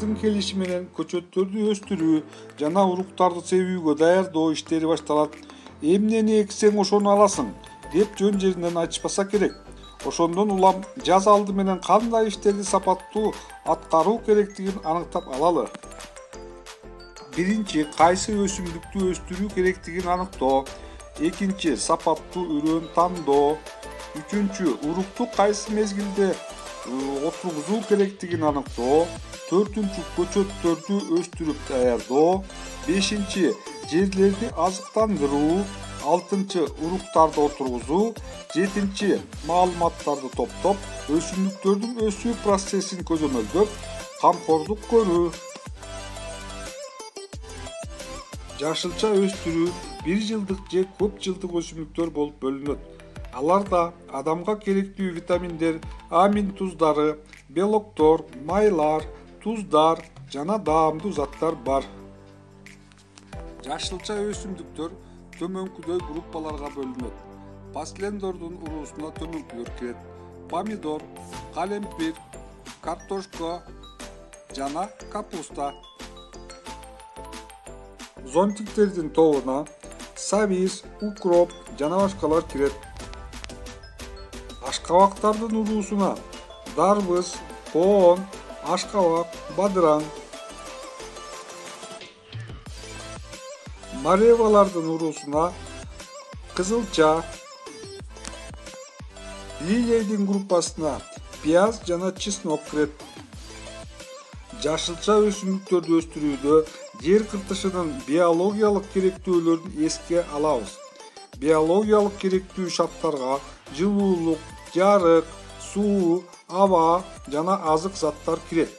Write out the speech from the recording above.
Кыштын келиши менен көчөттөрдү өстүрүү жана уруктарды себүүгө даярдоо иштери башталат. Эмнени эксең ошону аласың деп жөн жеринен айтышпаса керек. Ошондон улам жаз алды менен кандай иштерди сапаттуу аткаруу керектигин аныктап алалы. Биринчи, кайсы өсүмдүктү өстүрүү керектигин аныктоо. Экинчи, сапаттуу үрөөн тандоо. Үчүнчү, урукту кайсы мезгилде отургузуу керектигин аныктоо. Төртүнчү, көчөттөрдү өстүрүп даярдоо. Бешинчи, жерлерди азыктандыруу. Алтынчы, уруктарды отургузуу. Жетинчи, маалыматтарды топтоп, өсүмдүктөрдүн өсүү процессин көзөмөлдөп, камкордук көрүү. Жашылча өстүрүү бир жылдык же көп жылдык өсүмдүктөр болуп бөлүнөт. Аларда адамга керектүү витаминдер, амин туздары, белоктор, майлар, туздар жана даамдуу заттар бар. Жашылча өсүмдүктөр төмөнкүдөй группаларга бөлүнөт. Паслендордун уруусуна төмөнкүлөр кирет. Помидор, калемпир, картошка жана капуста. Зонтиктердин тобуна сабиз, укроп жана башкалар кирет. Ашкабактардын уруусуна дарбыз, коон, ашкабак, бадыраң. Маревалардын уруусуна кызылча. Лилейдин группасына пияз жана чеснок кирет. Жашылча өсүмдүктөрдү өстүрүүдө жер кыртышынын биологиялык керектүүлөрүн эске алабыз. Биологиялык керектүү шарттарга жылуулук, жарык, суу, аба жана азык заттар кирет.